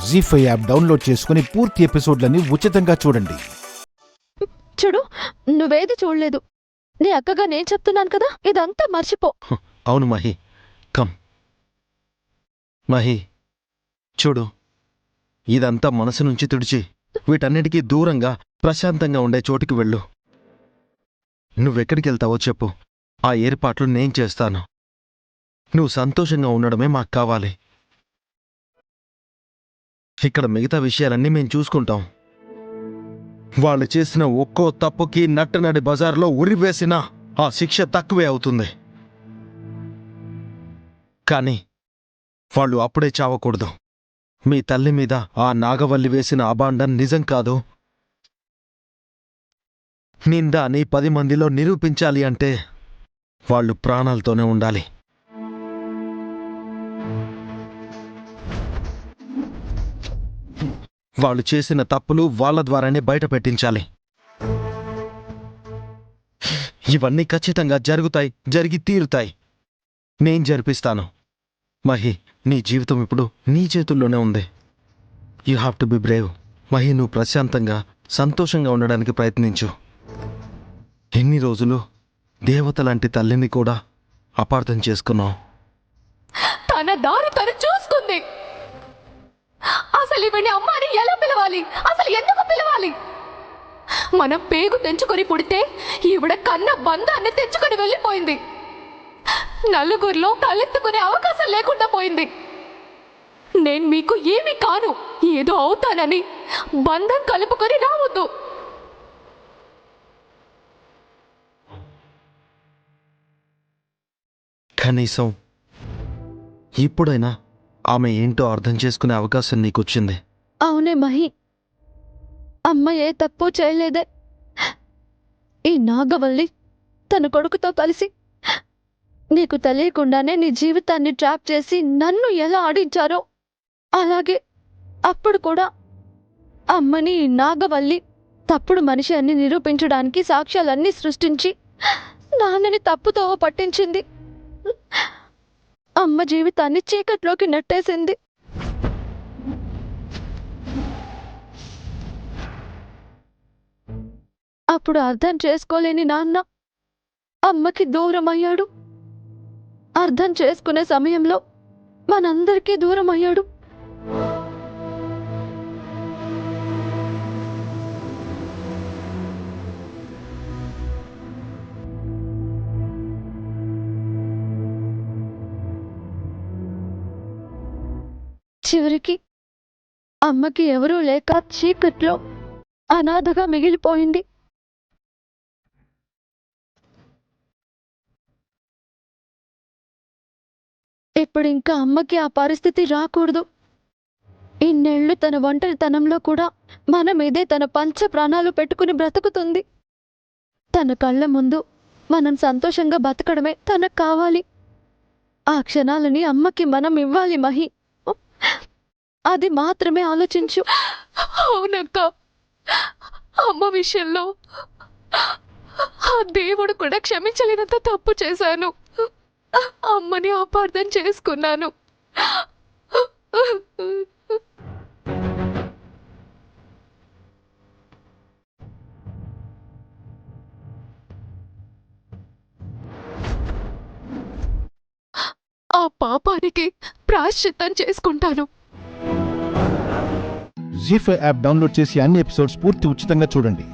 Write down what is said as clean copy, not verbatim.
జీ5 app download చేసుకుని పూర్తి ఎపిసోడ్లని ఉచితంగా చూడండి. చూడు, నువ్వేది చూడలేదు. నీ అక్కగా నేను చెప్తున్నాను కదా, ఇదంతా మర్చిపో. అవును మహి, కమ్. మహి చూడు, ఇదంతా మనసు నుంచి తుడిచి వీటన్నిటికీ దూరంగా ప్రశాంతంగా ఉండే చోటుకి వెళ్ళు. నువ్వెక్కడికి వెళ్తావో చెప్పు, ఆ ఏర్పాట్లు నేను చేస్తాను. నువ్వు సంతోషంగా ఉండడమే మాకు కావాలి. ఇక్కడ మిగతా విషయాలన్నీ మేం చూసుకుంటాం. వాళ్ళు చేసిన ఒక్కో తప్పుకి నట్టనడి బజార్లో ఉరివేసినా ఆ శిక్ష తక్కువే అవుతుంది. కానీ వాళ్ళు అప్పుడే చావకూడదు. మీ తల్లి మీద ఆ నాగవల్లి వేసిన అబాండం నిజం కాదు, నింద అని 10 మందిలో నిరూపించాలి అంటే వాళ్ళు ప్రాణాలతోనే ఉండాలి. వాళ్ళు చేసిన తప్పులు వాళ్ళ ద్వారానే బయట పెట్టించాలి. ఇవన్నీ ఖచ్చితంగా జరుగుతాయి, జరిగి తీరుతాయి. నేను జరిపిస్తాను. మహి, నీ జీవితం ఇప్పుడు నీ చేతుల్లోనే ఉంది. You have to be Brave. Mahi, నువ్వు ప్రశాంతంగా సంతోషంగా ఉండడానికి ప్రయత్నించు. ఎన్ని రోజులు దేవత లాంటి తల్లిని కూడా అపార్థం చేసుకున్నావు. తన దారి తను చూసుకుంది. అసలు ఇవన్నీ అమ్మాని ఎలా పిలవాలి? అసలు ఎందుకు పిలవాలి? మనం పేగు తెంచుకొని పుడితే ఈవిడ కన్న బంధాన్ని తెంచుకొని వెళ్ళిపోయింది. నలుగురిలో తలెత్తుకునే అవకాశం లేకుండా పోయింది. నేను మీకు ఏమీ కాను, ఏదో అవుతానని బంధం కలుపుకొని రావద్దు. కనీసం ఇప్పుడైనా ఆమె ఏంటో అర్థం చేసుకునే అవకాశం నీకొచ్చింది. అవునే మహి, అమ్మ ఏ తప్పు చేయలేదే. ఈ నాగవల్లి తన కొడుకుతో కలిసి నీకు తెలియకుండానే నీ జీవితాన్ని ట్రాప్ చేసి నన్ను ఎలా ఆడించారో అలాగే అప్పుడు కూడా అమ్మని నాగవల్లి తప్పుడు మనిషి అని నిరూపించడానికి సాక్ష్యాలన్నీ సృష్టించి నాన్నని తప్పుతో పట్టించింది. అమ్మ జీవితాన్ని చీకట్లోకి నెట్టేసింది. అప్పుడు అర్థం చేసుకోలేని నాన్న అమ్మకి దూరం అయ్యాడు. అర్థం చేసుకునే సమయంలో మనందరికీ దూరం అయ్యాడు. చివరికి అమ్మకి ఎవరూ లేక చీకట్లో అనాథగా మిగిలిపోయింది. ఇప్పుడు ఇంకా అమ్మకి ఆ పరిస్థితి రాకూడదు. ఇన్నేళ్లు తన ఒంటరితనంలో కూడా మన మీదే తన పంచ ప్రాణాలు పెట్టుకుని బ్రతుకుతుంది. తన కళ్ళ ముందు మనం సంతోషంగా బతకడమే తనకు కావాలి. ఆ క్షణాలని అమ్మకి మనం ఇవ్వాలి మహి. అది మాత్రమే ఆలోచించు. అవునక్క, అమ్మ విషయంలో ఆ దేవుడు కూడా క్షమించలేనంత తప్పు చేశాను. అమ్మని అపార్థం చేసుకున్నాను. ఆ పాపానికి ప్రాయశ్చిత్తం చేసుకుంటాను. జీ5 యాప్ డౌన్లోడ్ చేసి అన్ని ఎపిసోడ్స్ పూర్తి ఉచితంగా చూడండి.